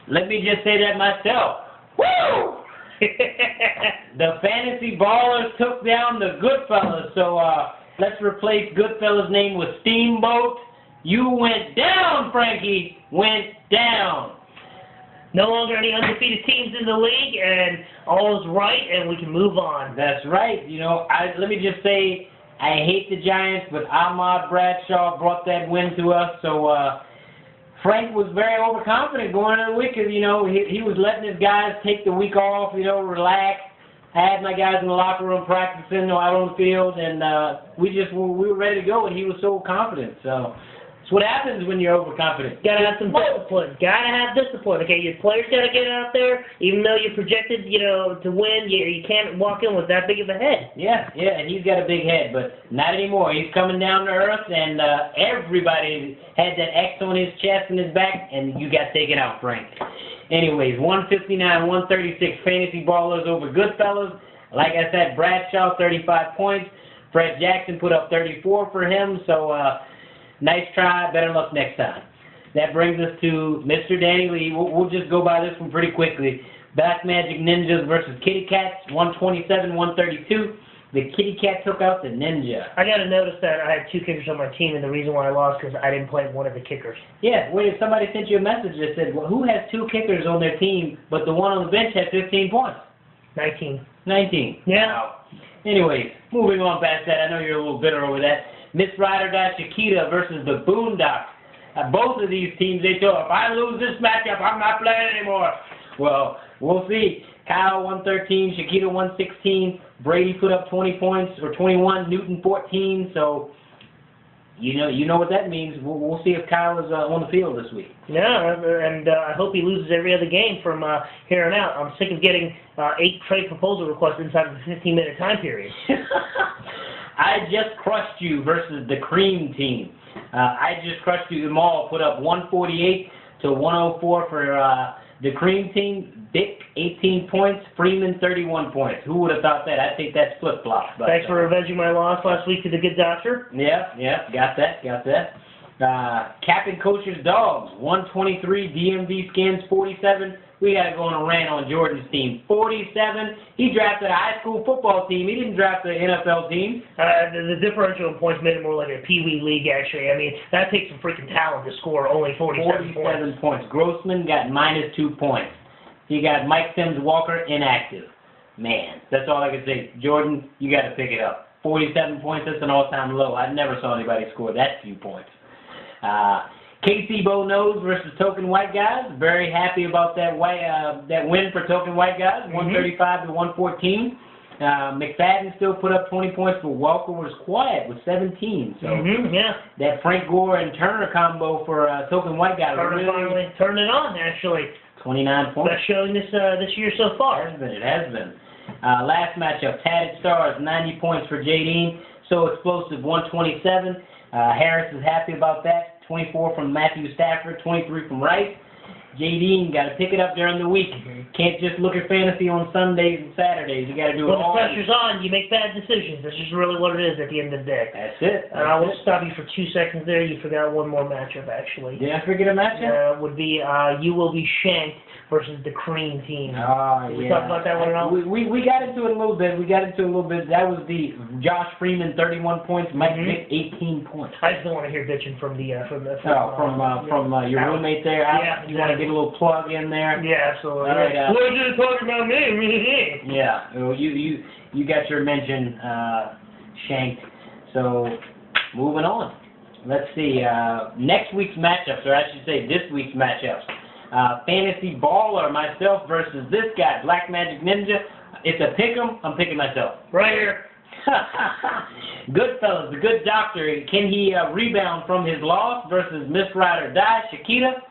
Let me just say that myself. Woo! The Fantasy Ballers took down the Goodfellas. So let's replace Goodfellas' name with Steamboat. You went down, Frankie. Went down. No longer any undefeated teams in the league, and all is right, and we can move on. That's right. You know, let me just say, I hate the Giants, but Ahmad Bradshaw brought that win to us. So Frank was very overconfident going into the week. You know, he was letting his guys take the week off, you know, relax. I had my guys in the locker room practicing, out on the field, and we were ready to go, and he was so confident. So it's what happens when you're overconfident. Gotta have some discipline. Gotta have discipline. Okay, your players gotta get out there. Even though you're projected, to win, you can't walk in with that big of a head. Yeah, and he's got a big head, but not anymore. He's coming down to earth, and everybody had that X on his chest and his back, and you got taken out, Frank. Anyways, 159-136 Fantasy Ballers over Goodfellas. Like I said, Bradshaw 35 points. Fred Jackson put up 34 for him. So. Nice try, better luck next time. That brings us to Mr. Danny Lee. We'll just go by this one pretty quickly. Black Magic Ninjas versus Kitty Cats, 127-132. The Kitty Cat took out the Ninja. I got to notice that I had 2 kickers on my team, and the reason why I lost because I didn't play one of the kickers. Yeah, somebody sent you a message that said, well, who has 2 kickers on their team, but the one on the bench had 15 points? 19. 19. Yeah. Wow. Anyways, moving on past that, I know you're a little bitter over that. Miss Ride or Die Chiquita versus the Boondocks. Both of these teams, they thought, if I lose this matchup, I'm not playing anymore. Well, we'll see. Kyle 113, Chiquita 116. Brady put up 20 points, or 21. Newton 14. So, you know what that means. We'll see if Kyle is on the field this week. Yeah, and I hope he loses every other game from here on out. I'm sick of getting 8 trade proposal requests inside of a 15-minute time period. I Just Crushed You versus the Cream Team. I Just Crushed You. Them all put up 148 to 104 for the Cream Team. Dick 18 points. Freeman 31 points. Who would have thought that? I think that's flip-flop. Thanks for avenging my loss last week to the good doctor. Yeah, got that. Captain Coach's Dogs 123. DMV Skins 47. We got to go on a rant on Jordan's team. 47. He drafted a high school football team. He didn't draft the NFL team. The differential in points made it more like a Pee Wee league, actually. I mean, that takes some freaking talent to score only 47 points. Grossman got -2 points. He got Mike Sims Walker inactive. Man, that's all I can say. Jordan, you got to pick it up. 47 points, that's an all-time low. I never saw anybody score that few points. KC Bo Nose versus Token White Guys. Very happy about that win for Token White Guys, 135 to 114. McFadden still put up 20 points, but Walker was quiet with 17. So that Frank Gore and Turner combo for Token White Guys really finally turned it on, actually. 29 points. Best showing this year so far. It has been. Last matchup, Tatted Stars, 90 points for J.D. So Explosive, 127. Harris is happy about that. 24 from Matthew Stafford, 23 from Rice. J.D. got to pick it up during the week. Can't just look at fantasy on Sundays and Saturdays. You got to do it all. When the pressure's on, you make bad decisions. That's just really what it is at the end of the day. That's it. I will stop you for 2 seconds there. You forgot one more matchup, actually. Did I forget a matchup? Would be You Will Be Shanked versus the Cream Team. Did we talk about that one at all? We got into it a little bit. That was the Josh Freeman, 31 points. Mike Vick, 18 points. I just don't want to hear bitching from your roommate there. You want to get a little plug in there? Yeah, absolutely. All right, what are you talking about me? Yeah, well, you got your mention shanked. So moving on. Let's see. Next week's matchups, or I should say this week's matchups. Fantasy Baller, myself versus this guy, Black Magic Ninja. It's a pick'em. I'm picking myself. Right here. Goodfellas, the good doctor. Can he rebound from his loss versus Miss Ride or Die, Chiquita?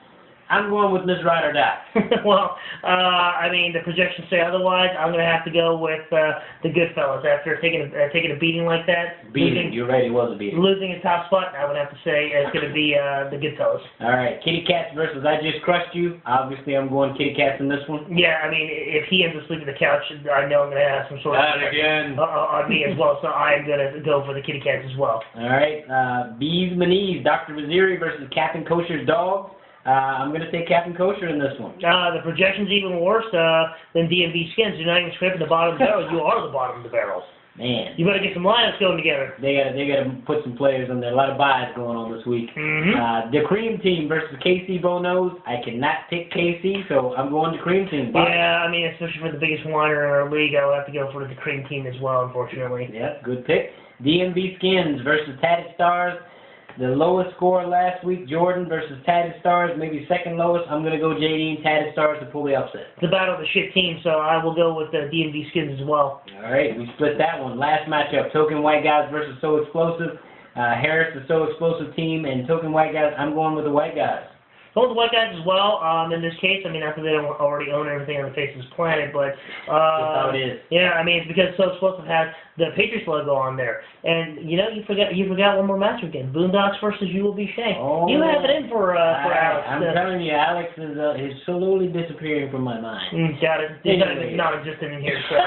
I'm going with Miss Ride or Die. Well, I mean, the projections say otherwise. I'm going to have to go with the Goodfellas. After taking a beating like that. You're right, it was a beating. Losing a top spot, I would have to say it's going to be the Goodfellas. All right, Kitty Cats versus I Just Crushed You. Obviously, I'm going Kitty Cats in this one. Yeah, I mean, if he ends up sleeping on the couch, I know I'm going to have some sort of on me as well, so I'm going to go for the Kitty Cats as well. All right, Bees Maniz, Dr. Vaziri versus Captain Kosher's Dogs. I'm going to say Captain Kosher in this one. The projection's even worse than DMV Skins. You're not even scraping the bottom of the barrel. You are the bottom of the barrel. Man. You better get some lineups going together. They gotta put some players in there. A lot of buys going on this week. The Cream Team versus KC Bonos. I cannot pick KC, so I'm going to Cream Team. Bye. Yeah, I mean, especially for the biggest whiner in our league, I will have to go for the Cream Team as well, unfortunately. Yep, good pick. DMV Skins versus Tatted Stars. The lowest score last week, Jordan versus Tatted Stars, maybe second lowest. I'm going to go JD and Tatted Stars to pull the upset. It's the battle of the shit team, so I will go with the DMV Skins as well. All right, we split that one. Last matchup, Token White Guys versus So Explosive. Harris, the So Explosive team, and Token White Guys. I'm going with the White Guys. Both the White Guys as well, in this case. I mean, not that they don't already own everything on the face of this planet, but... That's how it is. Yeah, I mean, it's because So Explosive has the Patriots logo on there. And, you know, you forgot one more match again. Boondocks versus You Will Be Shane. Oh, you have it in for Alex. I'm telling you, Alex is slowly disappearing from my mind. Got it. Anyway. He's not existent in here, so...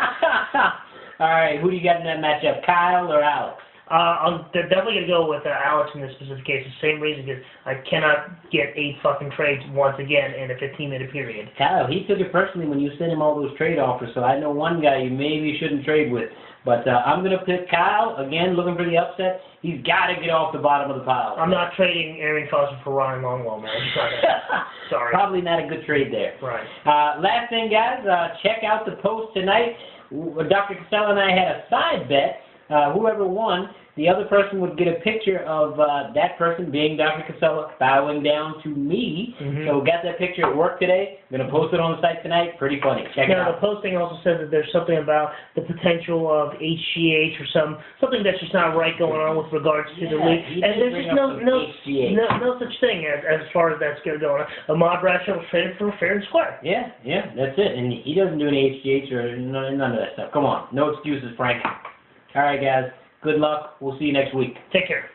All right, who do you got in that matchup, Kyle or Alex? I'm definitely going to go with Alex in this specific case. The same reason, because I cannot get 8 fucking trades once again in a 15-minute period. Kyle, he took it personally when you sent him all those trade offers, so I know one guy you maybe shouldn't trade with. But I'm going to pick Kyle, again, looking for the upset. He's got to get off the bottom of the pile. I'm not trading Aaron Foster for Ryan Longwell, man. I'm just not gonna. Sorry. Probably not a good trade there. Right. Last thing, guys, check out the post tonight. Dr. Casella and I had a side bet. Whoever won, the other person would get a picture of that person, being Dr. Casella, bowing down to me. So got that picture at work today. I'm going to post it on the site tonight. Pretty funny. Check it out. The posting also says that there's something about the potential of HGH or something that's just not right going on with regards to the league. And there's just no such thing as far as that's going on. Ahmad Bradshaw was traded for fair and square. Yeah, that's it. And he doesn't do any HGH or none of that stuff. Come on. No excuses, Frank. All right, guys. Good luck. We'll see you next week. Take care.